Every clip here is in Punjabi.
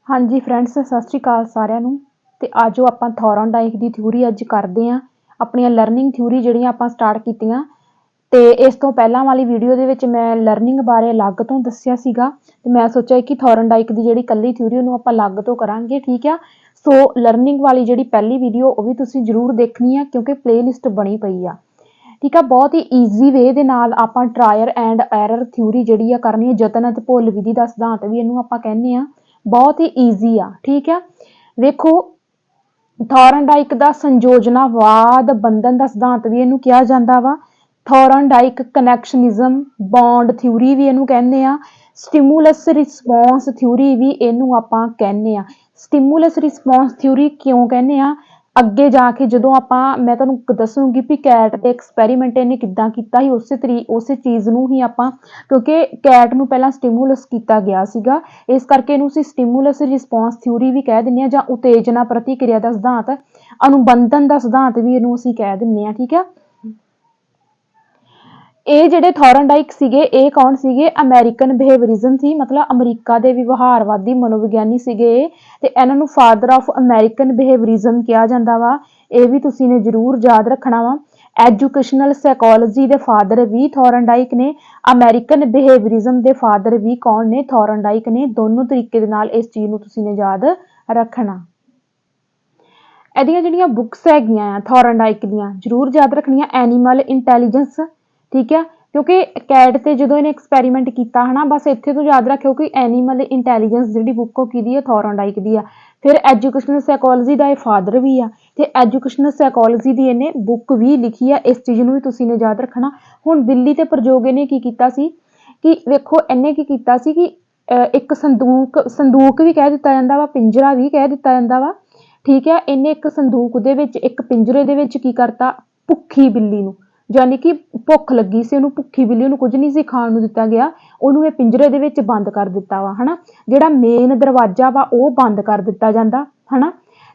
हाँ जी फ्रेंड्स, सत श्री अकाल सारिਆਂ ਨੂੰ। ਤੇ ਆਜੋ ਆਪਾਂ ਥੋਰਨਡਾਈਕ ਦੀ ਥਿਊਰੀ ਅੱਜ ਕਰਦੇ ਆਂ। ਆਪਣੀਆਂ ਲਰਨਿੰਗ ਥਿਊਰੀ ਜਿਹੜੀਆਂ ਆਪਾਂ ਸਟਾਰਟ ਕੀਤੀਆਂ ਤੇ ਇਸ ਤੋਂ ਪਹਿਲਾਂ ਵਾਲੀ ਵੀਡੀਓ ਦੇ ਵਿੱਚ ਮੈਂ ਲਰਨਿੰਗ ਬਾਰੇ ਅਲੱਗ ਤੋਂ ਦੱਸਿਆ ਸੀਗਾ ਤੇ ਮੈਂ ਸੋਚਿਆ ਕਿ ਥੋਰਨਡਾਈਕ ਦੀ ਜਿਹੜੀ ਕੱਲੀ ਥਿਊਰੀ ਉਹਨੂੰ ਆਪਾਂ ਅਲੱਗ ਤੋਂ ਕਰਾਂਗੇ, ਠੀਕ ਆ। ਸੋ ਲਰਨਿੰਗ ਵਾਲੀ ਜਿਹੜੀ ਪਹਿਲੀ ਵੀਡੀਓ ਉਹ ਵੀ ਤੁਸੀਂ ਜ਼ਰੂਰ ਦੇਖਣੀ ਆ ਕਿਉਂਕਿ ਪਲੇਲਿਸਟ ਬਣੀ ਪਈ ਆ, ਠੀਕ ਆ। ਬਹੁਤ ਹੀ ਈਜ਼ੀ ਵੇ ਦੇ ਨਾਲ ਆਪਾਂ ਟਰਾਇਲ ਐਂਡ ਐਰਰ ਥਿਊਰੀ ਜਿਹੜੀ ਆ ਕਰਨੀ ਹੈ। ਯਤਨ ਅਤੇ ਭੁੱਲ ਵਿਧੀ ਦਾ ਸਿਧਾਂਤ ਵੀ ਇਹਨੂੰ ਆਪਾਂ ਕਹਿੰਦੇ ਆ। बहुत ही ईजी आ, ठीक है। देखो थॉरनडाइक दा संयोजनावाद बंधन दा सिद्धांत भी इहनूं कहा जांदा वा। थॉरनडाइक कनैक्शनिज्म बॉन्ड थ्योरी भी इहनूं कहंदे आ। स्टिमुलस रिस्पॉन्स थ्योरी भी इहनूं आपां कहंदे आ। स्टिमुलस रिस्पॉन्स थ्योरी क्यों कहंदे आ ਅੱਗੇ ਜਾ ਕੇ ਜਦੋਂ ਆਪਾਂ ਮੈਂ ਤੁਹਾਨੂੰ ਦੱਸੂਗੀ ਵੀ ਕੈਟ ਦੇ ਐਕਸਪੈਰੀਮੈਂਟ ਇਹਨੇ ਕਿੱਦਾਂ ਕੀਤਾ ਸੀ ਉਸੇ ਚੀਜ਼ ਨੂੰ ਹੀ ਆਪਾਂ ਕਿਉਂਕਿ ਕੈਟ ਨੂੰ ਪਹਿਲਾਂ ਸਟਿਮੂਲਸ ਕੀਤਾ ਗਿਆ ਸੀਗਾ, ਇਸ ਕਰਕੇ ਇਹਨੂੰ ਅਸੀਂ ਸਟਿਮੂਲਸ ਰਿਸਪੌਂਸ ਥਿਊਰੀ ਵੀ ਕਹਿ ਦਿੰਦੇ ਹਾਂ ਜਾਂ ਉਤੇਜਨਾ ਪ੍ਰਤੀਕਿਰਿਆ ਦਾ ਸਿਧਾਂਤ, ਅਨੁਬੰਧਨ ਦਾ ਸਿਧਾਂਤ ਵੀ ਇਹਨੂੰ ਅਸੀਂ ਕਹਿ ਦਿੰਦੇ ਹਾਂ, ਠੀਕ ਹੈ। ਇਹ ਜਿਹੜੇ ਥੋਰਨਡਾਈਕ ਸੀਗੇ ਇਹ ਕੌਣ ਸੀਗੇ? ਅਮਰੀਕਨ ਬਿਹੇਵੀਅਰਿਜ਼ਮ ਸੀ, ਮਤਲਬ ਅਮਰੀਕਾ ਦੇ ਵਿਵਹਾਰਵਾਦੀ ਮਨੋਵਿਗਿਆਨੀ ਸੀਗੇ ਤੇ ਇਹਨਾਂ ਨੂੰ ਫਾਦਰ ਆਫ ਅਮਰੀਕਨ ਬਿਹੇਵੀਅਰਿਜ਼ਮ ਕਿਹਾ ਜਾਂਦਾ ਵਾ। ਇਹ ਵੀ ਤੁਸੀਂ ਨੇ ਜ਼ਰੂਰ ਯਾਦ ਰੱਖਣਾ ਵਾ। ਐਜੂਕੇਸ਼ਨਲ ਸਾਈਕੋਲੋਜੀ ਦੇ ਫਾਦਰ ਵੀ ਥੋਰਨਡਾਈਕ ਨੇ, ਅਮਰੀਕਨ ਬਿਹੇਵੀਅਰਿਜ਼ਮ ਦੇ ਫਾਦਰ ਵੀ ਕੌਣ ਨੇ? ਥੋਰਨਡਾਈਕ ਨੇ। ਦੋਨੋਂ ਤਰੀਕੇ ਦੇ ਨਾਲ ਇਸ ਚੀਜ਼ ਨੂੰ ਤੁਸੀਂ ਨੇ ਯਾਦ ਰੱਖਣਾ। ਇਹਦੀਆਂ ਜਿਹੜੀਆਂ ਬੁੱਕਸ ਹੈਗੀਆਂ ਆ ਥੋਰਨਡਾਈਕ ਦੀਆਂ ਜ਼ਰੂਰ ਯਾਦ ਰੱਖਣੀਆਂ। ਐਨੀਮਲ ਇੰਟੈਲੀਜੈਂਸ, ठीक है, क्योंकि कैट ते जो इन्हें एक्सपैरीमेंट किया है ना, बस इत्थे तो याद रखियो कि एनीमल इंटैलीजेंस जी बुक की है थोरनडाइक दी है। फिर एजुकेशनल साइकोलॉजी का फादर भी है ते एजुकेशनल साइकोलॉजी की इन्हें बुक भी लिखी है। इस चीज़ में भी तुसीं ने याद रखना। हुण बिल्ली ते प्रयोग इन्हें की कीता सी कि वेखो इन्हें की कीता सी कि एक संदूक भी कह दिता जांदा वा, पिंजरा भी कह दिता जांदा वा, ठीक है। इन्हें एक संदूक दे विच एक पिंजरे दे विच की करता, भुखी बिल्ली नूं, यानी कि भुख लगी सी उहनूं, भुखी बिल्ली उहनूं कुछ नहीं सी खाण नूं दिता गया, उहनूं ये पिंजरे दे विच बंद कर दिता वा, है ना। जिहड़ा मेन दरवाजा वा वो बंद कर दिता जांदा, है ना।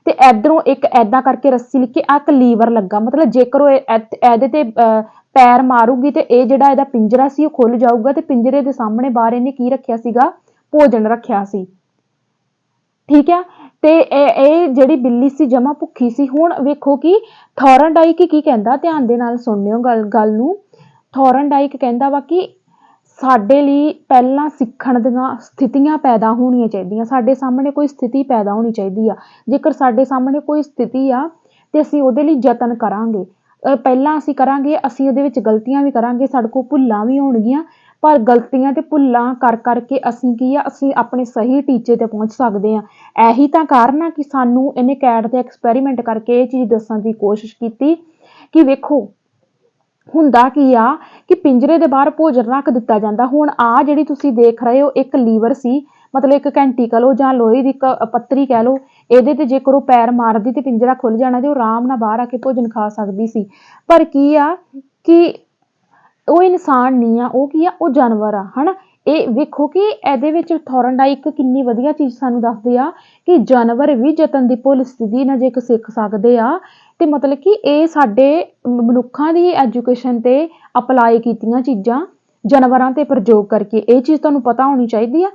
ते इधरों एक ऐदां करके रस्सी लिखी आ एक लीवर लगा, मतलब जेकर इहदे ते पैर मारूगी ते इह जिहड़ा इहदा पिंजरा सी ओह खुल जाऊगा ते पिंजरे दे सामने बाहर इहने की रखिया सीगा? भोजन रखिया सी, ठीक है। ते ਜਿਹੜੀ ਬਿੱਲੀ ਸੀ ਜਮਾ ਭੁੱਖੀ ਸੀ। ਹੁਣ ਵੇਖੋ ਕਿ ਥੋਰਨਡਾਈਕ ਕੀ ਕਹਿੰਦਾ, ਧਿਆਨ ਦੇ ਨਾਲ ਸੁਣਿਓ ਗੱਲ ਨੂੰ। ਥੋਰਨਡਾਈਕ ਕਹਿੰਦਾ ਵਾ ਕਿ ਸਾਡੇ ਲਈ ਪਹਿਲਾਂ ਸਿੱਖਣ ਦੀਆਂ ਸਥਿਤੀਆਂ ਪੈਦਾ ਹੋਣੀਆਂ ਚਾਹੀਦੀਆਂ। ਸਾਡੇ ਸਾਹਮਣੇ ਕੋਈ ਸਥਿਤੀ ਪੈਦਾ ਹੋਣੀ ਚਾਹੀਦੀ ਆ। ਜੇਕਰ ਸਾਡੇ ਸਾਹਮਣੇ ਕੋਈ ਸਥਿਤੀ ਆ ਤੇ ਅਸੀਂ ਉਹਦੇ ਲਈ ਯਤਨ ਕਰਾਂਗੇ, ਪਹਿਲਾਂ ਅਸੀਂ ਕਰਾਂਗੇ, ਅਸੀਂ ਉਹਦੇ ਵਿੱਚ ਗਲਤੀਆਂ ਵੀ ਕਰਾਂਗੇ, ਸਾਡੇ ਕੋਲ ਭੁੱਲਾਂ ਵੀ ਹੋਣਗੀਆਂ, ਪਰ ਗਲਤੀਆਂ ਤੇ ਭੁੱਲਾਂ ਕਰ ਕਰਕੇ ਅਸੀਂ ਕੀ ਆ, ਅਸੀਂ ਆਪਣੇ ਸਹੀ ਟੀਚੇ ਤੇ ਪਹੁੰਚ ਸਕਦੇ ਹਾਂ। ਇਹੀ ਤਾਂ ਕਾਰਨ ਆ ਕਿ ਸਾਨੂੰ ਇਹਨੇ ਕੈਟ ਦੇ ਐਕਸਪੈਰੀਮੈਂਟ ਕਰਕੇ ਇਹ ਚੀਜ਼ ਦੱਸਣ ਦੀ ਕੋਸ਼ਿਸ਼ ਕੀਤੀ ਕਿ ਵੇਖੋ ਹੁੰਦਾ ਕੀ ਆ ਕਿ ਪਿੰਜਰੇ ਦੇ ਬਾਹਰ ਭੋਜਨ ਰੱਖ ਦਿੱਤਾ ਜਾਂਦਾ। ਹੁਣ ਆ ਜਿਹੜੀ ਤੁਸੀਂ ਦੇਖ ਰਹੇ ਹੋ ਇੱਕ ਲੀਵਰ ਸੀ, ਮਤਲਬ ਇੱਕ ਘੰਟੀ ਕਹ ਲਓ ਜਾਂ ਲੋਹੇ ਦੀ ਇੱਕ ਪੱਤਰੀ ਕਹਿ ਲਓ, ਇਹਦੇ ਤੇ ਜੇਕਰ ਉਹ ਪੈਰ ਮਾਰਦੀ ਤੇ ਪਿੰਜਰਾ ਖੁੱਲ ਜਾਣਾ ਤੇ ਉਹ ਆਰਾਮ ਨਾਲ ਬਾਹਰ ਆ ਕੇ ਭੋਜਨ ਖਾ ਸਕਦੀ ਸੀ। ਪਰ ਕੀ ਆ ਕਿ ਉਹ ਇਨਸਾਨ ਨਹੀਂ ਆ, ਉਹ ਕੀ ਆ, ਉਹ ਜਾਨਵਰ ਆ, ਹੈ ਨਾ। ਇਹ ਵੇਖੋ ਕਿ ਇਹਦੇ ਵਿੱਚ ਥੋਰਨਡਾਈਕ ਕਿੰਨੀ ਵਧੀਆ ਚੀਜ਼ ਸਾਨੂੰ ਦੱਸਦੇ ਆ ਕਿ ਜਾਨਵਰ ਵੀ ਯਤਨ ਦੀ ਭੁੱਲ ਸਥਿਤੀ ਨਾਲ ਜੇ ਸਿੱਖ ਸਕਦੇ ਆ ਤੇ ਮਤਲਬ ਕਿ ਇਹ ਸਾਡੇ ਮਨੁੱਖਾਂ ਦੀ ਐਜੂਕੇਸ਼ਨ ਤੇ ਅਪਲਾਈ ਕੀਤੀਆਂ ਚੀਜ਼ਾਂ ਜਾਨਵਰਾਂ ਤੇ ਪ੍ਰਯੋਗ ਕਰਕੇ, ਇਹ ਚੀਜ਼ ਤੁਹਾਨੂੰ ਪਤਾ ਹੋਣੀ ਚਾਹੀਦੀ ਆ,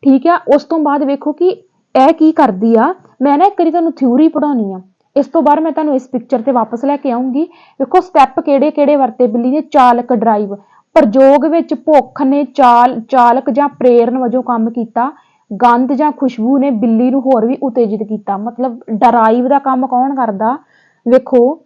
ਠੀਕ ਆ। ਉਸ ਤੋਂ ਬਾਅਦ ਵੇਖੋ ਕਿ ਇਹ ਕੀ ਕਰਦੀ ਆ। ਮੈਂ ਨਾ ਇੱਕ ਵਾਰੀ ਤੁਹਾਨੂੰ ਥਿਊਰੀ ਪੜ੍ਹਾਉਣੀ ਆ, ਇਸ ਤੋਂ ਬਾਅਦ ਮੈਂ ਤੁਹਾਨੂੰ ਇਸ ਪਿਕਚਰ ਤੇ ਵਾਪਸ ਲੈ ਕੇ ਆਉਂਗੀ। ਵੇਖੋ ਸਟੈਪ ਕਿਹੜੇ ਕਿਹੜੇ ਵਰਤੇ ਬਿੱਲੀ ਨੇ। ਚਾਲਕ ਡਰਾਈਵ, ਪ੍ਰਯੋਗ ਵਿੱਚ ਭੁੱਖ ਨੇ ਚਾਲਕ ਜਾਂ ਪ੍ਰੇਰਨ ਵਜੋਂ ਕੰਮ ਕੀਤਾ। ਗੰਧ ਜਾਂ ਖੁਸ਼ਬੂ ਨੇ ਬਿੱਲੀ ਨੂੰ ਹੋਰ ਵੀ ਉਤੇਜਿਤ ਕੀਤਾ। ਮਤਲਬ ਡਰਾਈਵ ਦਾ ਕੰਮ ਕੌਣ ਕਰਦਾ? ਵੇਖੋ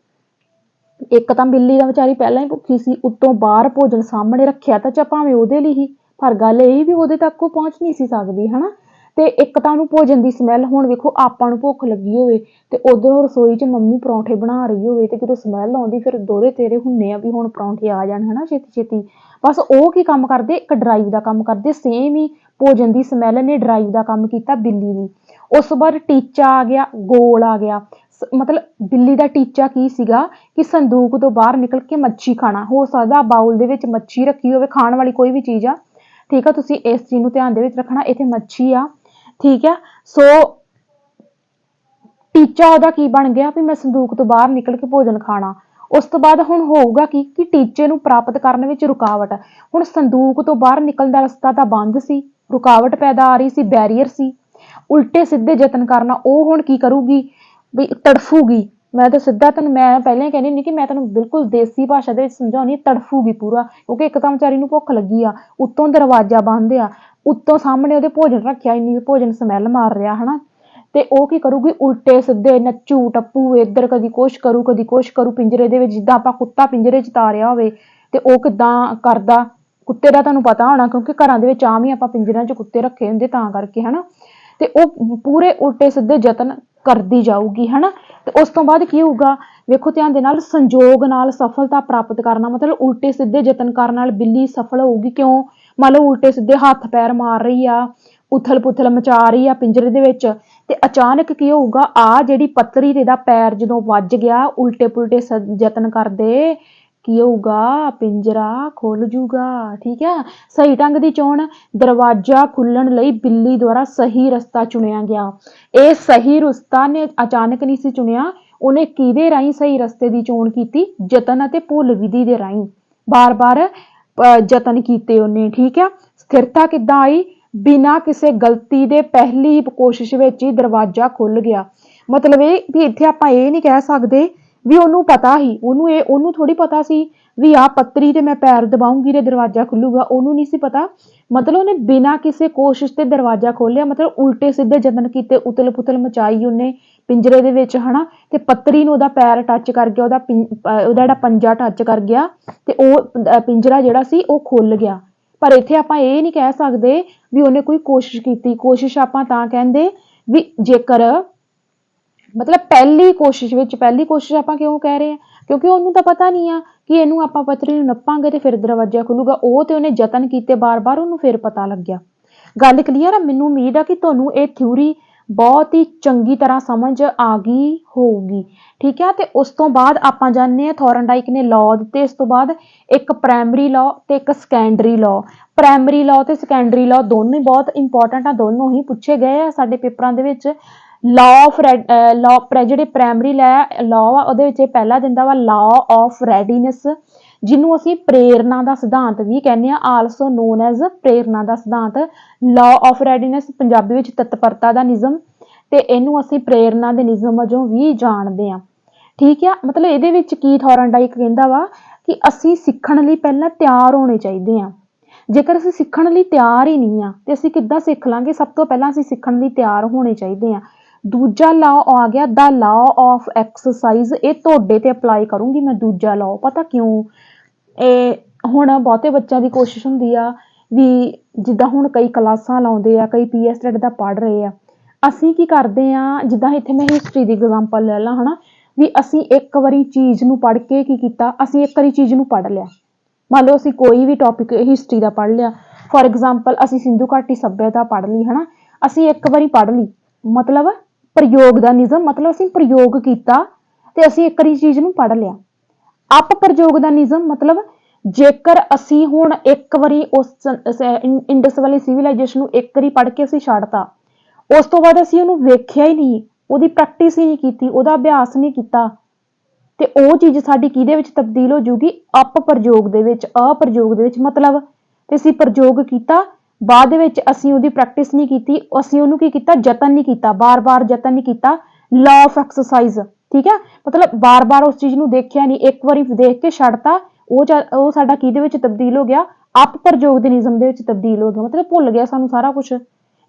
ਇੱਕ ਤਾਂ ਬਿੱਲੀ ਦਾ ਵਿਚਾਰੀ ਪਹਿਲਾਂ ਹੀ ਭੁੱਖੀ ਸੀ, ਉੱਤੋਂ ਬਾਹਰ ਭੋਜਨ ਸਾਹਮਣੇ ਰੱਖਿਆ ਤਾਂ ਚਾ ਭਾਵੇਂ ਉਹਦੇ ਲਈ ਹੀ, ਪਰ ਗੱਲ ਇਹ ਵੀ ਉਹਦੇ ਤੱਕ ਉਹ ਪਹੁੰਚ ਨਹੀਂ ਸੀ ਸਕਦੀ, ਹੈ ਨਾ। ਤੇ ਇੱਕ ਤਾਂ ਉਹਨੂੰ ਭੋਜਨ ਦੀ ਸਮੈਲ, ਹੁਣ ਵੇਖੋ ਆਪਾਂ ਨੂੰ ਭੁੱਖ ਲੱਗੀ ਹੋਵੇ ਤੇ ਉਧਰੋਂ ਰਸੋਈ 'ਚ ਮੰਮੀ ਪਰੌਂਠੇ ਬਣਾ ਰਹੀ ਹੋਵੇ ਤੇ ਜਦੋਂ ਸਮੈਲ ਆਉਂਦੀ ਫਿਰ ਦੋਹਰੇ ਤੇਰੇ ਹੁੰਨੇ ਆ ਵੀ ਹੁਣ ਪਰੌਂਠੇ ਆ ਜਾਣ, ਹੈ ਨਾ, ਛੇਤੀ ਛੇਤੀ। ਬਸ ਉਹ ਕੀ ਕੰਮ ਕਰਦੇ? ਇੱਕ ਡਰਾਈਵ ਦਾ ਕੰਮ ਕਰਦੇ। ਸੇਮ ਹੀ ਭੋਜਨ ਦੀ ਸਮੈਲ ਨੇ ਡਰਾਈਵ ਦਾ ਕੰਮ ਕੀਤਾ ਬਿੱਲੀ ਦੀ। ਉਸ ਤੋਂ ਬਾਅਦ ਟੀਚਾ ਆ ਗਿਆ, ਗੋਲ ਆ ਗਿਆ। ਮਤਲਬ ਬਿੱਲੀ ਦਾ ਟੀਚਾ ਕੀ ਸੀਗਾ ਕਿ ਸੰਦੂਕ ਤੋਂ ਬਾਹਰ ਨਿਕਲ ਕੇ ਮੱਛੀ ਖਾਣਾ। ਹੋ ਸਕਦਾ ਬਾਉਲ ਦੇ ਵਿੱਚ ਮੱਛੀ ਰੱਖੀ ਹੋਵੇ, ਖਾਣ ਵਾਲੀ ਕੋਈ ਵੀ ਚੀਜ਼ ਆ, ਠੀਕ ਆ। ਤੁਸੀਂ ਇਸ ਚੀਜ਼ ਨੂੰ ਧਿਆਨ ਦੇ ਵਿੱਚ ਰੱਖਣਾ, ਇੱਥੇ ਮੱਛੀ ਆ, ठीक है। सो टीचा ਉਹਦਾ ਕੀ ਬਣ ਗਿਆ ਵੀ ਮੈਂ ਸੰਦੂਕ ਤੋਂ ਬਾਹਰ ਨਿਕਲ ਕੇ ਭੋਜਨ ਖਾਣਾ। ਉਸ ਤੋਂ ਬਾਅਦ ਹੁਣ ਹੋਊਗਾ ਕੀ ਕਿ ਟੀਚੇ ਨੂੰ ਪ੍ਰਾਪਤ ਕਰਨ ਵਿੱਚ ਰੁਕਾਵਟ। ਹੁਣ ਸੰਦੂਕ ਤੋਂ ਬਾਹਰ ਨਿਕਲਣ ਦਾ ਰਸਤਾ ਤਾਂ ਬੰਦ ਸੀ, ਰੁਕਾਵਟ ਪੈਦਾ ਆ ਰਹੀ ਸੀ, ਬੈਰੀਅਰ ਸੀ। ਉਲਟੇ ਸਿੱਧੇ ਯਤਨ ਕਰਨਾ, ਉਹ ਹੁਣ ਕੀ ਕਰੂਗੀ ਵੀ ਤੜਫੂਗੀ। ਮੈਂ ਤਾਂ ਸਿੱਧਾ ਤੈਨੂੰ ਮੈਂ ਪਹਿਲਾਂ ਹੀ ਕਹਿੰਦੀ ਹੁੰਦੀ ਕਿ ਮੈਂ ਤੈਨੂੰ ਬਿਲਕੁਲ ਦੇਸੀ ਭਾਸ਼ਾ ਦੇ ਵਿੱਚ ਸਮਝਾਉਣੀ, ਤੜਫੂਗੀ ਪੂਰਾ, ਕਿਉਂਕਿ ਇੱਕ ਤਾਂ ਵਿਚਾਰੀ ਨੂੰ ਭੁੱਖ ਲੱਗੀ ਆ, ਉੱਤੋਂ ਦਰਵਾਜ਼ਾ ਬੰਦ ਆ, ਉੱਤੋਂ ਸਾਹਮਣੇ ਉਹਦੇ ਭੋਜਨ ਰੱਖਿਆ, ਇੰਨੀ ਭੋਜਨ ਸਮੈਲ ਮਾਰ ਰਿਹਾ ਹਨਾ। ਤੇ ਉਹ ਕੀ ਕਰੂਗੀ, ਉਲਟੇ ਸਿੱਧੇ ਨੱਚੂ ਟੱਪੂ, ਇੱਧਰ ਕਦੀ ਕੁਛ ਕਰੂ ਕਦੀ ਕੁਛ ਕਰੂ ਪਿੰਜਰੇ ਦੇ ਵਿੱਚ, ਜਿੱਦਾਂ ਆਪਾਂ ਕੁੱਤਾ ਪਿੰਜਰੇ 'ਚ ਤਾਰਿਆ ਹੋਵੇ ਤੇ ਉਹ ਕਿੱਦਾਂ ਕਰਦਾ। ਕੁੱਤੇ ਦਾ ਤੁਹਾਨੂੰ ਪਤਾ ਹੋਣਾ, ਕਿਉਂਕਿ ਘਰਾਂ ਦੇ ਵਿੱਚ ਆਮ ਹੀ ਆਪਾਂ ਪਿੰਜਰਿਆਂ 'ਚ ਕੁੱਤੇ ਰੱਖੇ ਹੁੰਦੇ ਤਾਂ ਕਰਕੇ ਹਨਾ। ਤੇ ਉਹ ਪੂਰੇ ਉਲਟੇ ਸਿੱਧੇ ਯਤਨ ਕਰਦੀ ਜਾਊਗੀ ਹਨਾ। ਤੇ ਉਸ ਤੋਂ ਬਾਅਦ ਕੀ ਹੋਊਗਾ, ਵੇਖੋ ਧਿਆਨ ਦੇ ਨਾਲ, ਸੰਜੋਗ ਨਾਲ ਸਫਲਤਾ ਪ੍ਰਾਪਤ ਕਰਨਾ, ਮਤਲਬ ਉਲਟੇ ਸਿੱਧੇ ਯਤਨ ਕਰਨ ਨਾਲ ਬਿੱਲੀ ਸਫਲ ਹੋਊਗੀ। ਕਿਉਂ? ਮੰਨ ਲਓ ਉਲਟੇ ਸਿੱਧੇ ਹੱਥ ਪੈਰ ਮਾਰ ਰਹੀ ਆ, ਉਥਲ ਪੁਥਲ ਮਚਾ ਰਹੀ ਆ ਪਿੰਜਰੇ ਦੇ ਵਿੱਚ, ਤੇ ਅਚਾਨਕ ਕੀ ਹੋਊਗਾ, ਆ ਜਿਹੜੀ ਪੱਤਰੀ ਤੇ ਦਾ ਪੈਰ ਜਦੋਂ ਵੱਜ ਗਿਆ ਉਲਟੇ ਪੁਲਟੇ ਯਤਨ ਕਰਦੇ, ਕੀ ਹੋਊਗਾ, ਪਿੰਜਰਾ ਖੁੱਲ ਜੂਗਾ। ਠੀਕ ਹੈ। ਸਹੀ ਢੰਗ ਦੀ ਚੋਣ, ਦਰਵਾਜ਼ਾ ਖੁੱਲਣ ਲਈ ਬਿੱਲੀ ਦੁਆਰਾ ਸਹੀ ਰਸਤਾ ਚੁਣਿਆ ਗਿਆ। ਇਹ ਸਹੀ ਰਸਤਾ ਨੇ ਅਚਾਨਕ ਨਹੀਂ ਸੀ ਚੁਣਿਆ, ਉਹਨੇ ਕਿਹਦੇ ਰਾਹੀਂ ਸਹੀ ਰਸਤੇ ਦੀ ਚੋਣ ਕੀਤੀ, ਯਤਨ ਅਤੇ ਭੁੱਲ ਵਿਧੀ ਦੇ ਰਾਹੀਂ, ਬਾਰ-ਬਾਰ ਯਤਨ ਕੀਤੇ ਉਹਨੇ। ਠੀਕ ਆ। ਸਥਿਰਤਾ ਕਿੱਦਾਂ ਆਈ, ਬਿਨਾਂ ਕਿਸੇ ਗਲਤੀ ਦੇ ਪਹਿਲੀ ਕੋਸ਼ਿਸ਼ ਵਿੱਚ ਹੀ ਦਰਵਾਜ਼ਾ ਖੁੱਲ ਗਿਆ। ਮਤਲਬ ਇਹ ਵੀ ਇੱਥੇ ਆਪਾਂ ਇਹ ਨਹੀਂ ਕਹਿ ਸਕਦੇ ਵੀ ਉਹਨੂੰ ਪਤਾ ਸੀ, ਉਹਨੂੰ ਥੋੜੀ ਪਤਾ ਸੀ ਵੀ ਆਹ ਪੱਤਰੀ ਤੇ ਮੈਂ ਪੈਰ ਦਬਾਉਂਗੀ ਤੇ ਦਰਵਾਜ਼ਾ ਖੁੱਲੂਗਾ, ਉਹਨੂੰ ਨਹੀਂ ਸੀ ਪਤਾ। ਮਤਲਬ ਉਹਨੇ ਬਿਨਾਂ ਕਿਸੇ ਕੋਸ਼ਿਸ਼ ਤੇ ਦਰਵਾਜ਼ਾ ਖੋਲਿਆ, ਮਤਲਬ ਉਲਟੇ ਸਿੱਧੇ ਯਤਨ ਕੀਤੇ, ਉਤਲ ਪੁਤਲ ਮਚਾਈ ਉਹਨੇ ਪਿੰਜਰੇ ਦੇ ਵਿੱਚ ਹਨਾ। ਤੇ ਪੱਤਰੀ ਨੂੰ ਉਹਦਾ ਪੈਰ ਟੱਚ ਕਰ ਗਿਆ, ਉਹਦਾ ਜਿਹੜਾ ਪੰਜਾ ਟੱਚ ਕਰ ਗਿਆ ਤੇ ਉਹ ਪਿੰਜਰਾ ਜਿਹੜਾ ਸੀ ਉਹ ਖੁੱਲ ਗਿਆ। ਪਰ ਇੱਥੇ ਆਪਾਂ ਇਹ ਨਹੀਂ ਕਹਿ ਸਕਦੇ ਵੀ ਉਹਨੇ ਕੋਈ ਕੋਸ਼ਿਸ਼ ਕੀਤੀ। ਕੋਸ਼ਿਸ਼ ਆਪਾਂ ਤਾਂ ਕਹਿੰਦੇ ਵੀ ਜੇਕਰ ਮਤਲਬ ਪਹਿਲੀ ਕੋਸ਼ਿਸ਼ ਆਪਾਂ ਕਿਉਂ ਕਹਿ ਰਹੇ ਹਾਂ, ਕਿਉਂਕਿ ਉਹਨੂੰ ਤਾਂ ਪਤਾ ਨਹੀਂ ਆ ਕਿ ਇਹਨੂੰ ਆਪਾਂ ਪੱਤਰੀ ਨੂੰ ਨੱਪਾਂਗੇ ਤੇ ਫਿਰ ਦਰਵਾਜ਼ਾ ਖੁੱਲੂਗਾ। ਉਹ ਤੇ ਉਹਨੇ ਯਤਨ ਕੀਤੇ ਬਾਰ-ਬਾਰ, ਉਹਨੂੰ ਫਿਰ ਪਤਾ ਲੱਗਿਆ। ਗੱਲ ਕਲੀਅਰ ਆ? ਮੈਨੂੰ ਉਮੀਦ ਆ ਕਿ ਤੁਹਾਨੂੰ ਇਹ ਥਿਊਰੀ ਬਹੁਤ ਹੀ ਚੰਗੀ ਤਰ੍ਹਾਂ ਸਮਝ ਆ ਗਈ ਹੋਊਗੀ। ਠੀਕ ਹੈ। ਤੇ ਉਸ ਤੋਂ ਬਾਅਦ ਆਪਾਂ ਜਾਣਦੇ ਹਾਂ ਥੋਰਨਡਾਈਕ ਨੇ ਲਾਅ ਦਿੱਤੇ। ਇਸ ਤੋਂ ਬਾਅਦ ਇੱਕ ਪ੍ਰਾਇਮਰੀ ਲਾਅ ਤੇ ਇੱਕ ਸੈਕੰਡਰੀ ਲਾਅ। ਪ੍ਰਾਇਮਰੀ ਲਾਅ ਤੇ ਸੈਕੰਡਰੀ ਲਾਅ ਦੋਨੋਂ ਹੀ ਬਹੁਤ ਇੰਪੋਰਟੈਂਟ ਆ, ਦੋਨੋਂ ਹੀ ਪੁੱਛੇ ਗਏ ਆ ਸਾਡੇ ਪੇਪਰਾਂ ਦੇ ਵਿੱਚ। ਜਿਹੜੇ ਪ੍ਰਾਇਮਰੀ ਲਾਅ ਆ ਉਹਦੇ ਵਿੱਚ ਇਹ ਪਹਿਲਾ ਦਿੰਦਾ ਵਾ ਲਾਅ ਆਫ ਰੈਡੀਨੈਸ, ਜਿਹਨੂੰ ਅਸੀਂ ਪ੍ਰੇਰਨਾ ਦਾ ਸਿਧਾਂਤ ਵੀ ਕਹਿੰਦੇ ਆ, ਆਲਸੋ ਨੋਨ ਐਜ਼ ਪ੍ਰੇਰਨਾ ਦਾ ਸਿਧਾਂਤ। ਲਾਅ ਆਫ ਰੈਡੀਨੈਸ ਪੰਜਾਬੀ ਵਿੱਚ ਤਤਪਰਤਾ ਦਾ ਨਿਯਮ, ਤੇ ਇਹਨੂੰ ਅਸੀਂ ਪ੍ਰੇਰਨਾ ਦੇ ਨਿਯਮ ਵਜੋਂ ਵੀ ਜਾਣਦੇ ਹਾਂ। ਠੀਕ ਆ। ਮਤਲਬ ਇਹਦੇ ਵਿੱਚ ਕੀ ਥੋਰਨਡਾਈਕ ਕਹਿੰਦਾ ਵਾ ਕਿ ਅਸੀਂ ਸਿੱਖਣ ਲਈ ਪਹਿਲਾਂ ਤਿਆਰ ਹੋਣੇ ਚਾਹੀਦੇ ਹਾਂ। ਜੇਕਰ ਅਸੀਂ ਸਿੱਖਣ ਲਈ ਤਿਆਰ ਹੀ ਨਹੀਂ ਆ ਤੇ ਅਸੀਂ ਕਿੱਦਾਂ ਸਿੱਖ ਲਾਂਗੇ? ਸਭ ਤੋਂ ਪਹਿਲਾਂ ਅਸੀਂ ਸਿੱਖਣ ਲਈ ਤਿਆਰ ਹੋਣੇ ਚਾਹੀਦੇ ਹਾਂ। ਦੂਜਾ ਲਾਅ ਆ ਗਿਆ ਦਾ ਲਾਅ ਆਫ ਐਕਸਰਸਾਈਜ਼। ਇਹ ਤੁਹਾਡੇ ਤੇ ਅਪਲਾਈ ਕਰੂੰਗੀ ਮੈਂ ਦੂਜਾ ਲਾਅ। ਪਤਾ ਕਿਉਂ? ਇਹ ਹੁਣ ਬਹੁਤੇ ਬੱਚਿਆਂ ਦੀ ਕੋਸ਼ਿਸ਼ ਹੁੰਦੀ ਆ ਵੀ ਜਿੱਦਾਂ ਹੁਣ ਕਈ ਕਲਾਸਾਂ ਲਾਉਂਦੇ ਆ, ਕਈ PSTET ਦਾ ਪੜ੍ਹ ਰਹੇ ਆ। ਅਸੀਂ ਕੀ ਕਰਦੇ ਆ, ਜਿੱਦਾਂ ਇੱਥੇ ਮੈਂ ਹਿਸਟਰੀ ਦੀ ਐਗਜ਼ਾਮਪਲ ਲੈ ਲਾਂ ਹਨਾ, ਵੀ ਅਸੀਂ ਇੱਕ ਵਾਰੀ ਚੀਜ਼ ਨੂੰ ਪੜ੍ਹ ਕੇ ਕੀ ਕੀਤਾ, ਅਸੀਂ ਇੱਕ ਵਾਰੀ ਚੀਜ਼ ਨੂੰ ਪੜ੍ਹ ਲਿਆ। ਮੰਨ ਲਓ ਅਸੀਂ ਕੋਈ ਵੀ ਟੌਪਿਕ ਹਿਸਟਰੀ ਦਾ ਪੜ੍ਹ ਲਿਆ, ਫੋਰ ਐਗਜ਼ਾਮਪਲ ਅਸੀਂ ਸਿੰਧੂ ਘਾਟੀ ਸੱਭਿਅਤਾ ਪੜ੍ਹ ਲਈ ਹਨਾ। ਅਸੀਂ ਇੱਕ ਵਾਰੀ ਪੜ੍ਹ ਲਈ, ਮਤਲਬ ਪ੍ਰਯੋਗ ਦਾ ਨਿਯਮ, ਮਤਲਬ ਅਸੀਂ ਪ੍ਰਯੋਗ ਕੀਤਾ ਤੇ ਅਸੀਂ ਇੱਕ ਵਾਰੀ ਚੀਜ਼ ਨੂੰ ਪੜ੍ਹ ਲਿਆ। ਅਪ ਪ੍ਰਯੋਗ ਦਾ ਨਿਯਮ ਮਤਲਬ ਜੇਕਰ ਅਸੀਂ ਹੁਣ ਇੱਕ ਵਾਰੀ ਉਸ ਇੰਡਸ ਵਾਲੀ ਸਿਵਲਾਈਜੇਸ਼ਨ ਨੂੰ ਇੱਕ ਵਾਰੀ ਪੜ੍ਹ ਕੇ ਅਸੀਂ ਛੱਡਤਾ, ਉਸ ਤੋਂ ਬਾਅਦ ਅਸੀਂ ਉਹਨੂੰ ਵੇਖਿਆ ਹੀ ਨਹੀਂ, ਉਹਦੀ ਪ੍ਰੈਕਟਿਸ ਹੀ ਨਹੀਂ ਕੀਤੀ, ਉਹਦਾ ਅਭਿਆਸ ਨਹੀਂ ਕੀਤਾ, ਤੇ ਉਹ ਚੀਜ਼ ਸਾਡੀ ਕਿਹਦੇ ਵਿੱਚ ਤਬਦੀਲ ਹੋ ਜੂਗੀ? ਅਪ ਪ੍ਰਯੋਗ ਦੇ ਵਿੱਚ, ਅਪ੍ਰਯੋਗ ਦੇ ਵਿੱਚ। ਮਤਲਬ ਤੇ ਅਸੀਂ ਪ੍ਰਯੋਗ ਕੀਤਾ, ਬਾਅਦ ਦੇ ਵਿੱਚ ਅਸੀਂ ਉਹਦੀ ਪ੍ਰੈਕਟਿਸ ਨਹੀਂ ਕੀਤੀ, ਅਸੀਂ ਉਹਨੂੰ ਕੀ ਕੀਤਾ? ਯਤਨ ਨਹੀਂ ਕੀਤਾ, ਬਾਰ-ਬਾਰ ਯਤਨ ਨਹੀਂ ਕੀਤਾ। Law of exercise. ਠੀਕ ਹੈ। ਮਤਲਬ ਬਾਰ-ਬਾਰ ਉਸ ਚੀਜ਼ ਨੂੰ ਦੇਖਿਆ ਨਹੀਂ, ਇੱਕ ਵਾਰੀ ਦੇਖ ਕੇ ਛੱਡਤਾ, ਉਹ ਸਾਡਾ ਕਿਹਦੇ ਵਿੱਚ ਤਬਦੀਲ ਹੋ ਗਿਆ? ਅਪ ਪ੍ਰਯੋਗ ਦੇ ਨਿਯਮ ਦੇ ਵਿੱਚ ਤਬਦੀਲ ਹੋ ਗਿਆ, ਮਤਲਬ ਭੁੱਲ ਗਿਆ ਸਾਨੂੰ ਸਾਰਾ ਕੁਛ।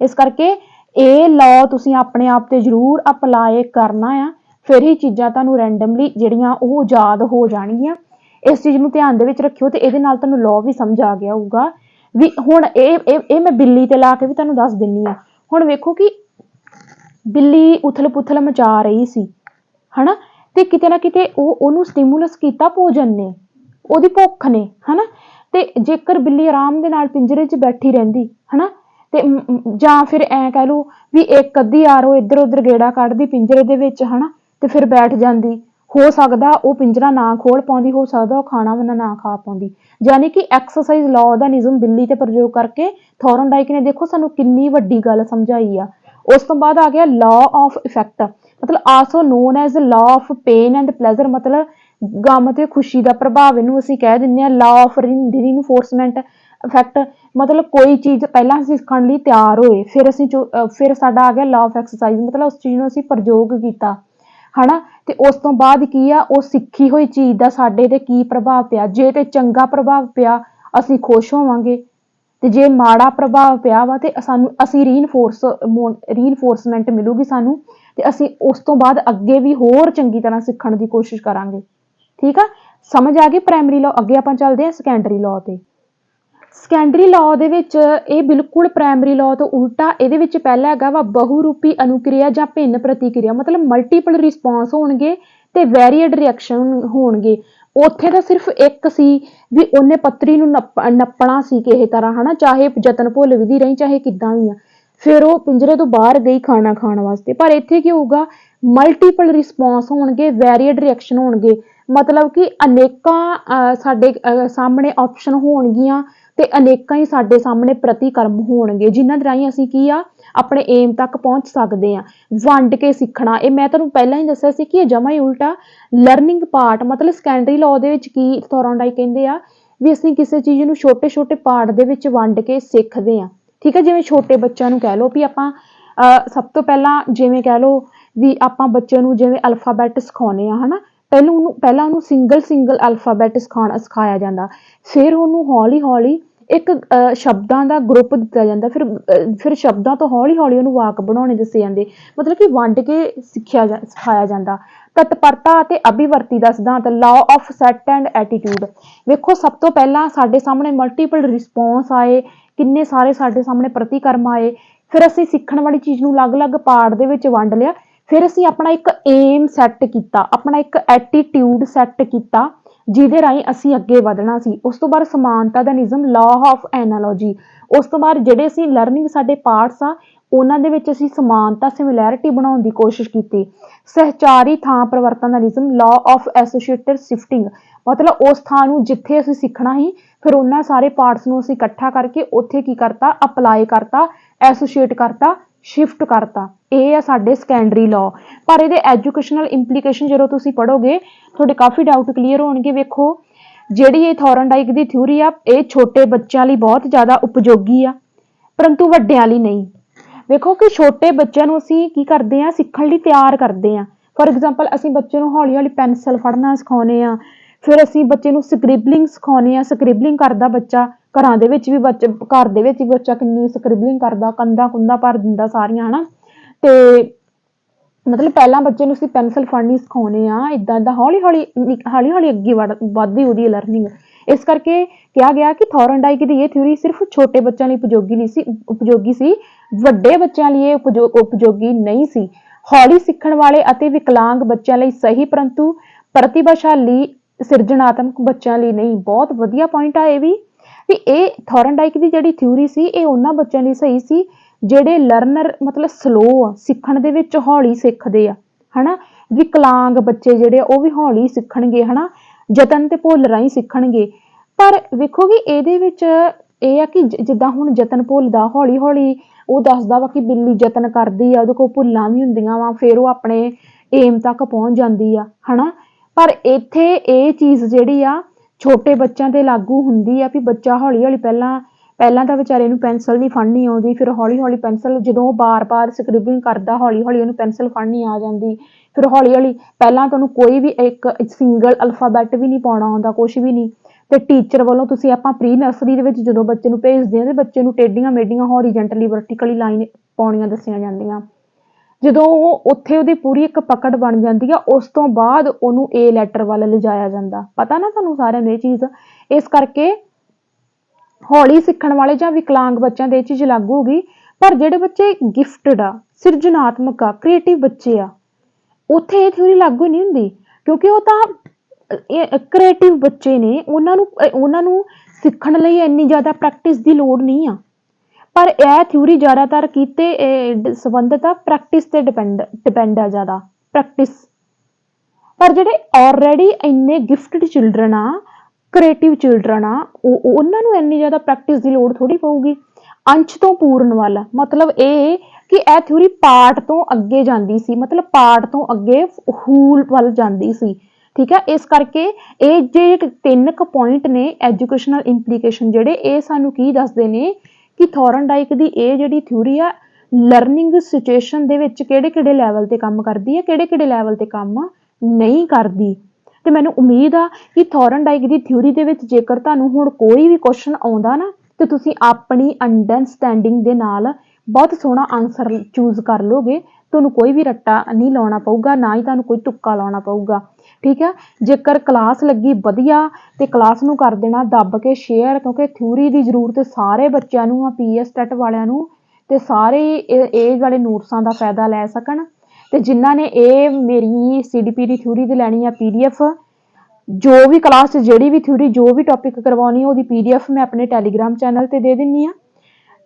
ਇਸ ਕਰਕੇ ਇਹ ਲਾਅ ਤੁਸੀਂ ਆਪਣੇ ਆਪ ਤੇ ਜ਼ਰੂਰ ਅਪਲਾਈ ਕਰਨਾ ਆ, ਫਿਰ ਹੀ ਚੀਜ਼ਾਂ ਤੁਹਾਨੂੰ ਰੈਂਡਮਲੀ ਜਿਹੜੀਆਂ ਉਹ ਯਾਦ ਹੋ ਜਾਣਗੀਆਂ। ਇਸ ਚੀਜ਼ ਨੂੰ ਧਿਆਨ ਦੇ ਵਿੱਚ ਰੱਖਿਓ ਤੇ ਇਹਦੇ ਨਾਲ ਤੁਹਾਨੂੰ ਲਾਅ ਵੀ ਸਮਝ ਆ ਗਿਆ ਹੋਊਗਾ। ਵੀ ਹੁਣ ਇਹ ਮੈਂ ਬਿੱਲੀ ਤੇ ਲਾ ਕੇ ਵੀ ਤੁਹਾਨੂੰ ਦੱਸ ਦਿੰਨੀ ਆ। ਹੁਣ ਵੇਖੋ ਕਿ ਬਿੱਲੀ ਉਥਲ ਪੁਥਲ ਮਚਾ ਰਹੀ ਸੀ ਹਨਾ, ਤੇ ਕਿਤੇ ਨਾ ਕਿਤੇ ਉਹਨੂੰ ਸਟਿਮੂਲਸ ਕੀਤਾ ਭੋਜਨ ਨੇ, ਉਹਦੀ ਭੁੱਖ ਨੇ ਹਨਾ। ਤੇ ਜੇਕਰ ਬਿੱਲੀ ਆਰਾਮ ਦੇ ਨਾਲ ਪਿੰਜਰੇ 'ਚ ਬੈਠੀ ਰਹਿੰਦੀ ਹਨਾ, ਤੇ ਜਾਂ ਫਿਰ ਐਂ ਕਹਿ ਲਓ ਵੀ ਇੱਕ ਅੱਧੀ ਵਾਰ ਉਹ ਇੱਧਰ ਉੱਧਰ ਗੇੜਾ ਕੱਢਦੀ ਪਿੰਜਰੇ ਦੇ ਵਿੱਚ ਹਨਾ, ਤੇ ਫਿਰ ਬੈਠ ਜਾਂਦੀ, ਹੋ ਸਕਦਾ ਉਹ ਪਿੰਜਰਾ ਨਾ ਖੋਲ ਪਾਉਂਦੀ, ਹੋ ਸਕਦਾ ਉਹ ਖਾਣਾ ਵਾਣਾ ਨਾ ਖਾ ਪਾਉਂਦੀ। ਯਾਨੀ ਕਿ ਐਕਸਰਸਾਈਜ਼ ਲਾਅ ਦਾ ਨਿਯਮ ਬਿੱਲੀ ਤੇ ਪ੍ਰਯੋਗ ਕਰਕੇ ਥੋਰਨਡਾਈਕ ਨੇ ਦੇਖੋ ਸਾਨੂੰ ਕਿੰਨੀ ਵੱਡੀ ਗੱਲ ਸਮਝਾਈ ਆ। ਉਸ ਤੋਂ ਬਾਅਦ ਆ ਗਿਆ ਲਾਅ ਆਫ ਇਫੈਕਟ, ਮਤਲਬ also non as law of pain and pleasure, ਮਤਲਬ ਗਮ ਤੇ ਖੁਸ਼ੀ ਦਾ ਪ੍ਰਭਾਵ ਇਹਨੂੰ ਅਸੀਂ ਕਹਿ ਦਿੰਦੇ ਹਾਂ। ਲਾਅ ਆਫ ਰੀਇਨਫੋਰਸਮੈਂਟ, ਇਫੈਕਟ ਮਤਲਬ ਕੋਈ ਚੀਜ਼ ਪਹਿਲਾਂ ਅਸੀਂ ਸਿੱਖਣ ਲਈ ਤਿਆਰ ਹੋਏ, ਫਿਰ ਸਾਡਾ ਆ ਗਿਆ ਲਾਅ ਆਫ ਐਕਸਰਸਾਈਜ਼, ਮਤਲਬ ਉਸ ਚੀਜ਼ ਨੂੰ ਅਸੀਂ ਪ੍ਰਯੋਗ ਕੀਤਾ ਹਨਾ, ਤੇ ਉਸ ਤੋਂ ਬਾਅਦ ਕੀ ਆ, ਉਹ ਸਿੱਖੀ ਹੋਈ ਚੀਜ਼ ਦਾ ਸਾਡੇ ਤੇ ਕੀ ਪ੍ਰਭਾਵ ਪਿਆ। ਜੇ ਤੇ ਚੰਗਾ ਪ੍ਰਭਾਵ ਪਿਆ ਅਸੀਂ ਖੁਸ਼ ਹੋਵਾਂਗੇ, ਤੇ ਜੇ ਮਾੜਾ ਪ੍ਰਭਾਵ ਪਿਆ ਵਾ ਤੇ ਅਸੀਂ ਰੀਇਨਫੋਰਸਮੈਂਟ ਮਿਲੂਗੀ ਸਾਨੂੰ, ਤੇ ਅਸੀਂ ਉਸ ਤੋਂ ਬਾਅਦ ਅੱਗੇ ਵੀ ਹੋਰ ਚੰਗੀ ਤਰ੍ਹਾਂ ਸਿੱਖਣ ਦੀ ਕੋਸ਼ਿਸ਼ ਕਰਾਂਗੇ। ਠੀਕ ਆ, ਸਮਝ ਆ ਗਈ ਪ੍ਰਾਇਮਰੀ ਲਾਅ। ਅੱਗੇ ਆਪਾਂ ਚੱਲਦੇ ਹਾਂ ਸੈਕੰਡਰੀ ਲਾਅ ਤੇ। ਸੈਕੰਡਰੀ ਲਾਅ ਦੇ ਵਿੱਚ ਇਹ ਬਿਲਕੁਲ ਪ੍ਰਾਇਮਰੀ ਲਾਅ ਤੋਂ ਉਲਟਾ, ਇਹਦੇ ਵਿੱਚ ਪਹਿਲਾ ਹੈਗਾ ਵਾ ਬਹੁਰੂਪੀ ਅਨੁਕਿਰਿਆ ਜਾਂ ਭਿੰਨ ਪ੍ਰਤੀਕਿਰਿਆ, ਮਤਲਬ ਮਲਟੀਪਲ ਰਿਸਪੌਂਸ ਹੋਣਗੇ ਤੇ ਵੈਰੀਏਡ ਰਿਐਕਸ਼ਨ ਹੋਣਗੇ। ਉੱਥੇ ਤਾਂ ਸਿਰਫ ਇੱਕ ਸੀ ਵੀ ਉਹਨੇ ਪੱਤਰੀ ਨੂੰ ਨੱਪਣਾ ਸੀ ਕਿਸੇ ਤਰ੍ਹਾਂ ਹਨਾ, ਚਾਹੇ ਯਤਨ ਭੁੱਲ ਵਿਧੀ ਰਹੀ ਚਾਹੇ ਕਿੱਦਾਂ ਵੀ ਆ, ਫਿਰ ਉਹ ਪਿੰਜਰੇ ਤੋਂ ਬਾਹਰ ਗਈ ਖਾਣਾ ਖਾਣ ਵਾਸਤੇ। ਪਰ ਇੱਥੇ ਕੀ ਹੋਊਗਾ, ਮਲਟੀਪਲ ਰਿਸਪੌਂਸ ਹੋਣਗੇ, ਵੈਰੀਏਡ ਰਿਐਕਸ਼ਨ ਹੋਣਗੇ, ਮਤਲਬ ਕਿ ਅਨੇਕਾਂ ਸਾਡੇ ਸਾਹਮਣੇ ਆਪਸ਼ਨ ਹੋਣਗੀਆਂ ਤੇ ਅਨੇਕਾਂ ਹੀ ਸਾਡੇ ਸਾਹਮਣੇ ਪ੍ਰਤੀਕਰਮ ਹੋਣਗੇ, ਜਿਨ੍ਹਾਂ ਦੇ ਰਾਹੀਂ ਅਸੀਂ ਕੀ ਆ, ਆਪਣੇ ਏਮ ਤੱਕ ਪਹੁੰਚ ਸਕਦੇ ਆ। ਵੰਡ ਕੇ ਸਿੱਖਣਾ, ਇਹ ਮੈਂ ਤੁਹਾਨੂੰ ਪਹਿਲਾਂ ਹੀ ਦੱਸਿਆ ਸੀ ਕਿ ਇਹ ਜਮਾ ਹੀ ਉਲਟਾ ਲਰਨਿੰਗ ਪਾਰਟ, ਮਤਲਬ ਸੈਕੰਡਰੀ ਲਾਅ ਦੇ ਵਿੱਚ ਕੀ ਥੋਰਨਡਾਈਕ ਕਹਿੰਦੇ ਆ ਵੀ ਅਸੀਂ ਕਿਸੇ ਚੀਜ਼ ਨੂੰ ਛੋਟੇ ਛੋਟੇ ਪਾਰਟ ਦੇ ਵਿੱਚ ਵੰਡ ਕੇ ਸਿੱਖਦੇ ਆ। ਠੀਕ ਹੈ, ਜਿਵੇਂ ਛੋਟੇ ਬੱਚਿਆਂ ਨੂੰ ਕਹਿ ਲਓ ਵੀ ਆਪਾਂ ਸਭ ਤੋਂ ਪਹਿਲਾਂ ਜਿਵੇਂ ਕਹਿ ਲਓ ਵੀ ਆਪਾਂ ਬੱਚੇ ਨੂੰ ਜਿਵੇਂ ਅਲਫਾਬੈਟ ਸਿਖਾਉਂਦੇ ਆ ਹਨਾ, ਪਹਿਲਾਂ ਉਹਨੂੰ ਸਿੰਗਲ ਅਲਫਾਬੈਟ ਸਿਖਾਇਆ ਜਾਂਦਾ, ਫਿਰ ਉਹਨੂੰ ਹੌਲੀ ਹੌਲੀ ਇੱਕ ਸ਼ਬਦਾਂ ਦਾ ਗਰੁੱਪ ਦਿੱਤਾ ਜਾਂਦਾ, ਫਿਰ ਸ਼ਬਦਾਂ ਤੋਂ ਹੌਲੀ ਹੌਲੀ ਉਹਨੂੰ ਵਾਕ ਬਣਾਉਣੇ ਦੱਸੇ ਜਾਂਦੇ, ਮਤਲਬ ਕਿ ਵੰਡ ਕੇ ਸਿਖਾਇਆ ਜਾਂਦਾ। ਤਤਪਰਤਾ ਅਤੇ ਅਭਿਵਰਤੀ ਦਾ ਸਿਧਾਂਤ, law of set and attitude. ਵੇਖੋ, ਸਭ ਤੋਂ ਪਹਿਲਾਂ ਸਾਡੇ ਸਾਹਮਣੇ ਮਲਟੀਪਲ ਰਿਸਪੌਂਸ ਆਏ, ਕਿੰਨੇ ਸਾਰੇ ਸਾਡੇ ਸਾਹਮਣੇ ਪ੍ਰਤੀਕਰਮ ਆਏ, ਫਿਰ ਅਸੀਂ ਸਿੱਖਣ ਵਾਲੀ ਚੀਜ਼ ਨੂੰ ਅਲੱਗ-ਅਲੱਗ ਪਾਰਟ ਦੇ ਵਿੱਚ ਵੰਡ ਲਿਆ, ਫਿਰ ਅਸੀਂ ਆਪਣਾ ਇੱਕ ਏਮ ਸੈੱਟ ਕੀਤਾ, ਆਪਣਾ ਇੱਕ ਐਟੀਟਿਊਡ ਸੈੱਟ ਕੀਤਾ ਜਿਹਦੇ ਰਾਹੀਂ ਅਸੀਂ ਅੱਗੇ ਵਧਣਾ ਸੀ। ਉਸ ਤੋਂ ਬਾਅਦ ਸਮਾਨਤਾ ਦਾ ਨਿਯਮ, ਲਾਅ ਆਫ ਐਨਾਲੋਜੀ। ਉਸ ਤੋਂ ਬਾਅਦ ਜਿਹੜੇ ਅਸੀਂ ਲਰਨਿੰਗ ਸਾਡੇ ਪਾਰਟਸ ਆ ਉਹਨਾਂ ਦੇ ਵਿੱਚ ਅਸੀਂ ਸਮਾਨਤਾ ਸਿਮਿਲੈਰਿਟੀ ਬਣਾਉਣ ਦੀ ਕੋਸ਼ਿਸ਼ ਕੀਤੀ। ਸਹਿਚਾਰੀ ਥਾਂ ਪਰਿਵਰਤਨ ਦਾ ਨਿਯਮ, ਲਾਅ ਆਫ ਐਸੋਸੀਏਟਿਵ ਸ਼ਿਫਟਿੰਗ, ਮਤਲਬ ਉਸ ਥਾਂ ਨੂੰ ਜਿੱਥੇ ਅਸੀਂ ਸਿੱਖਣਾ ਸੀ ਫਿਰ ਉਹਨਾਂ ਸਾਰੇ ਪਾਰਟਸ ਨੂੰ ਅਸੀਂ ਇਕੱਠਾ ਕਰਕੇ ਉੱਥੇ ਕੀ ਕਰਤਾ, ਅਪਲਾਈ ਕਰਤਾ, ਐਸੋਸੀਏਟ ਕਰਤਾ, ਸ਼ਿਫਟ ਕਰਤਾ। ਇਹ ਆ ਸਾਡੇ ਸੈਕੰਡਰੀ ਲਾਅ। ਪਰ ਇਹਦੇ ਐਜੂਕੇਸ਼ਨਲ ਇੰਪਲੀਕੇਸ਼ਨ ਜਦੋਂ ਤੁਸੀਂ ਪੜ੍ਹੋਗੇ ਤੁਹਾਡੇ ਕਾਫੀ ਡਾਊਟ ਕਲੀਅਰ ਹੋਣਗੇ। ਵੇਖੋ, ਜਿਹੜੀ ਇਹ ਥੋਰਨਡਾਈਕ ਦੀ ਥਿਊਰੀ ਆ ਇਹ ਛੋਟੇ ਬੱਚਿਆਂ ਲਈ ਬਹੁਤ ਜ਼ਿਆਦਾ ਉਪਯੋਗੀ ਆ, ਪਰੰਤੂ ਵੱਡਿਆਂ ਲਈ ਨਹੀਂ। ਵੇਖੋ ਕਿ ਛੋਟੇ ਬੱਚਿਆਂ ਨੂੰ ਅਸੀਂ ਕੀ ਕਰਦੇ ਆ, ਸਿੱਖਣ ਲਈ ਤਿਆਰ ਕਰਦੇ ਆ। ਫੋਰ ਐਗਜ਼ਾਮਪਲ, ਅਸੀਂ ਬੱਚੇ ਨੂੰ ਹੌਲੀ ਹੌਲੀ ਪੈਨਸਲ ਫੜਨਾ ਸਿਖਾਉਂਦੇ ਆ, ਫਿਰ ਅਸੀਂ ਬੱਚੇ ਨੂੰ ਸਕ੍ਰਿਬਲਿੰਗ ਸਿਖਾਉਂਦੇ ਆ, ਸਕ੍ਰਿਬਲਿੰਗ ਕਰਦਾ ਬੱਚਾ, ਘਰ ਦੇ ਵਿੱਚ ਵੀ ਬੱਚਾ ਕਿੰਨੀ ਸਕ੍ਰਿਬਲਿੰਗ ਕਰਦਾ, ਕੰਧਾਂ ਕੁੰਧਾਂ ਭਰ ਦਿੰਦਾ ਸਾਰੀਆਂ ਹਨਾ। ਤੇ ਮਤਲਬ ਪਹਿਲਾਂ ਬੱਚੇ ਨੂੰ ਅਸੀਂ ਪੈਨਸਲ ਫੜਨੀ ਸਿਖਾਉਂਦੇ ਆ, ਇੱਦਾਂ ਹੌਲੀ ਹੌਲੀ ਅੱਗੇ ਵੱਧਦੀ ਉਹਦੀ ਲਰਨਿੰਗ। ਇਸ ਕਰਕੇ ਕਿਹਾ ਗਿਆ ਕਿ ਥੋਰਨਡਾਈਕ ਦੀ ਇਹ ਥਿਊਰੀ ਸਿਰਫ ਛੋਟੇ ਬੱਚਿਆਂ ਲਈ ਉਪਯੋਗੀ ਸੀ, ਵੱਡੇ ਬੱਚਿਆਂ ਲਈ ਇਹ ਉਪਯੋਗੀ ਨਹੀਂ ਸੀ। ਹੌਲੀ ਸਿੱਖਣ ਵਾਲੇ ਅਤੇ ਵਿਕਲਾਂਗ ਬੱਚਿਆਂ ਲਈ ਸਹੀ, ਪਰੰਤੂ ਪ੍ਰਤਿਭਾਸ਼ਾਲੀ ਸਿਰਜਣਾਤਮਕ ਬੱਚਿਆਂ ਲਈ ਨਹੀਂ। ਬਹੁਤ ਵਧੀਆ ਪੁਆਇੰਟ ਆ ਇਹ ਵੀ ਇਹ ਥੋਰਨਡਾਈਕ ਦੀ ਜਿਹੜੀ ਥਿਊਰੀ ਸੀ ਇਹ ਉਹਨਾਂ ਬੱਚਿਆਂ ਲਈ ਸਹੀ ਸੀ ਜਿਹੜੇ ਲਰਨਰ ਮਤਲਬ ਸਲੋ ਆ, ਸਿੱਖਣ ਦੇ ਵਿੱਚ ਹੌਲੀ ਸਿੱਖਦੇ ਆ ਹਨਾ। ਵਿਕਲਾਂਗ ਬੱਚੇ ਜਿਹੜੇ ਉਹ ਵੀ ਹੌਲੀ ਸਿੱਖਣਗੇ ਹਨਾ, ਯਤਨ ਤੇ ਭੁੱਲ ਰਾਹੀਂ ਸਿੱਖਣਗੇ। ਪਰ ਵੇਖੋ ਕਿ ਇਹਦੇ ਵਿੱਚ ਇਹ ਆ ਕਿ ਜਿੱਦਾਂ ਹੁਣ ਯਤਨ ਭੁੱਲਦਾ, ਹੌਲੀ ਹੌਲੀ ਉਹ ਦੱਸਦਾ ਵਾ ਕਿ ਬਿੱਲੀ ਯਤਨ ਕਰਦੀ ਆ, ਉਹਦੇ ਕੋਲ ਭੁੱਲਾਂ ਵੀ ਹੁੰਦੀਆਂ ਵਾ, ਫਿਰ ਉਹ ਆਪਣੇ ਏਮ ਤੱਕ ਪਹੁੰਚ ਜਾਂਦੀ ਆ ਹਨਾ। ਪਰ ਇੱਥੇ ਇਹ ਚੀਜ਼ ਜਿਹੜੀ ਆ ਛੋਟੇ ਬੱਚਿਆਂ ਤੇ ਲਾਗੂ ਹੁੰਦੀ ਆ ਵੀ ਬੱਚਾ ਹੌਲੀ ਹੌਲੀ ਪਹਿਲਾਂ ਤਾਂ ਵਿਚਾਰੇ ਨੂੰ ਪੈਨਸਲ ਨਹੀਂ ਫੜਨੀ ਆਉਂਦੀ, ਫਿਰ ਹੌਲੀ ਹੌਲੀ ਪੈਨਸਲ ਜਦੋਂ ਉਹ ਬਾਰ ਸਕ੍ਰਿਬਲਿੰਗ ਕਰਦਾ ਹੌਲੀ ਹੌਲੀ ਉਹਨੂੰ ਪੈਨਸਲ ਫੜਨੀ ਆ ਜਾਂਦੀ। ਫਿਰ ਹੌਲੀ ਹੌਲੀ ਪਹਿਲਾਂ ਤੁਹਾਨੂੰ ਕੋਈ ਵੀ ਇੱਕ ਸਿੰਗਲ ਅਲਫਾਬੈਟ ਵੀ ਨਹੀਂ ਪਾਉਣਾ ਆਉਂਦਾ, ਕੁਛ ਵੀ ਨਹੀਂ, ਤੇ ਟੀਚਰ ਵੱਲੋਂ ਤੁਸੀਂ ਆਪਾਂ ਪ੍ਰੀ ਨਰਸਰੀ ਦੇ ਵਿੱਚ ਜਦੋਂ ਬੱਚੇ ਨੂੰ ਭੇਜਦੇ ਹਾਂ ਤੇ ਬੱਚੇ ਨੂੰ ਟੇਢੀਆਂ ਮੇਢੀਆਂ ਹੌਰੀਜੈਂਟਲੀ ਵਰਟੀਕਲੀ ਲਾਈਨ ਪਾਉਣੀਆਂ ਦੱਸੀਆਂ ਜਾਂਦੀਆਂ। ਜਦੋਂ ਉਹ ਉੱਥੇ ਉਹਦੀ ਪੂਰੀ ਇੱਕ ਪਕੜ ਬਣ ਜਾਂਦੀ ਆ, ਉਸ ਤੋਂ ਬਾਅਦ ਉਹਨੂੰ ਏ ਲੈਟਰ ਵੱਲ ਲਿਜਾਇਆ ਜਾਂਦਾ। ਪਤਾ ਨਾ ਤੁਹਾਨੂੰ ਸਾਰਿਆਂ ਨੂੰ ਇਹ ਚੀਜ਼। ਇਸ ਕਰਕੇ ਹੌਲੀ ਸਿੱਖਣ ਵਾਲੇ ਜਾਂ ਵਿਕਲਾਂਗ ਬੱਚਿਆਂ ਦੇ ਇਹ ਚੀਜ਼ ਲਾਗੂ ਹੋ ਗਈ। ਪਰ ਜਿਹੜੇ ਬੱਚੇ ਗਿਫਟਡ ਆ, ਸਿਰਜਣਾਤਮਕ ਆ, ਕ੍ਰੀਏਟਿਵ ਬੱਚੇ ਆ, ਉੱਥੇ ਇਹ ਥਿਊਰੀ ਲਾਗੂ ਨਹੀਂ ਹੁੰਦੀ, ਕਿਉਂਕਿ ਉਹ ਤਾਂ ਕ੍ਰੀਏਟਿਵ ਬੱਚੇ ਨੇ, ਉਹਨਾਂ ਨੂੰ ਸਿੱਖਣ ਲਈ ਇੰਨੀ ਜ਼ਿਆਦਾ ਪ੍ਰੈਕਟਿਸ ਦੀ ਲੋੜ ਨਹੀਂ ਆ। ਪਰ ਇਹ ਥਿਊਰੀ ਜ਼ਿਆਦਾਤਰ ਕੀਤੇ ਸੰਬੰਧਿਤ ਆ, ਪ੍ਰੈਕਟਿਸ ਤੇ ਡਿਪੈਂਡ ਆ, ਜ਼ਿਆਦਾ ਪ੍ਰੈਕਟਿਸ। ਪਰ ਜਿਹੜੇ ਆਲਰੇਡੀ ਇੰਨੇ ਗਿਫਟਡ ਚਿਲਡਰਨ ਆ, ਕ੍ਰੀਏਟਿਵ ਚਿਲਡਰਨ ਆ, ਉਹਨਾਂ ਨੂੰ ਇੰਨੀ ਜ਼ਿਆਦਾ ਪ੍ਰੈਕਟਿਸ ਦੀ ਲੋੜ ਥੋੜੀ ਪਊਗੀ। ਅੰਸ਼ ਤੋਂ ਪੂਰਨ ਵੱਲ ਮਤਲਬ ਇਹ ਕਿ ਇਹ ਥਿਊਰੀ ਪਾਰਟ ਤੋਂ ਅੱਗੇ ਜਾਂਦੀ ਸੀ, ਮਤਲਬ ਪਾਰਟ ਤੋਂ ਅੱਗੇ ਹੂਲ ਵੱਲ ਜਾਂਦੀ ਸੀ। ठीक है। इस करके ये जे 3 क पॉइंट ने एजुकेशनल इंप्लीकेशन जिहड़े ये सानू की दसदे ने कि थॉर्नडाइक दी ये जिहड़ी थ्योरी आ लर्निंग सिचुएशन दे विच किहड़े-किहड़े लैवल ते काम करदी है, किहड़े-किहड़े लैवल ते काम नहीं करदी। ते मैनूं उम्मीद आ कि थॉर्नडाइक दी थ्योरी दे विच जेकर तुहानूं हुण कोई भी क्वेश्चन आउंदा ना ते तुसीं अपनी अंडरस्टैंडिंग दे नाल बहुत सोहना आंसर चूज कर लोगे। तुहानूं कोई भी रट्टा नहीं लाउणा पऊगा, ना ही तुहानूं कोई तुक्का लाउणा पऊगा। ठीक है। जेकर क्लास लगी वधिया ते क्लास नूं कर देना दब के शेयर, क्योंकि थ्योरी दी जरूरत सारे बच्चों नूं आ, PS टैट वालियां नूं, ते सारे ये वाले नोट्सां दा फायदा लै सकन। ते जिन्हां ने ये मेरी CDP दी थ्योरी दी लैनी है PDF, जो भी क्लास जिहड़ी भी थ्योरी जो भी टॉपिक करवानी ओहदी PDF मैं अपने टैलीग्राम चैनल ते दे दिन्नी आ।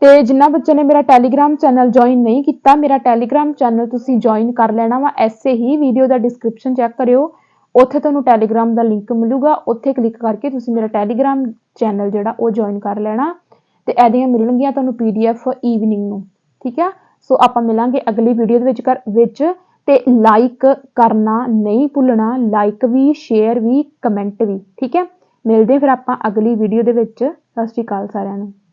ते जिन्हां बच्चों ने मेरा टैलीग्राम चैनल ज्वाइन नहीं किया, मेरा टैलीग्राम चैनल तुसीं ज्वाइन कर लेना वा। ऐसे ही वीडियो का डिस्क्रिप्शन चैक करियो, उत्थे तुहानूं टैलीग्राम का लिंक मिलूगा, उत्थे क्लिक करके तुसीं मेरा टैलीग्राम चैनल जिहड़ा वो ज्वाइन कर लेना। ते इहदियां मिलणगियां तुहानूं PDF ईवनिंग नूं। ठीक है। सो आपां मिलांगे अगली वीडियो दे विच ते लाइक करना नहीं भुल्लना, लाइक भी, शेयर भी, कमेंट भी। ठीक है। मिलदे फिर आपां अगली वीडियो दे विच। सत श्री अकाल सारिआं नूं।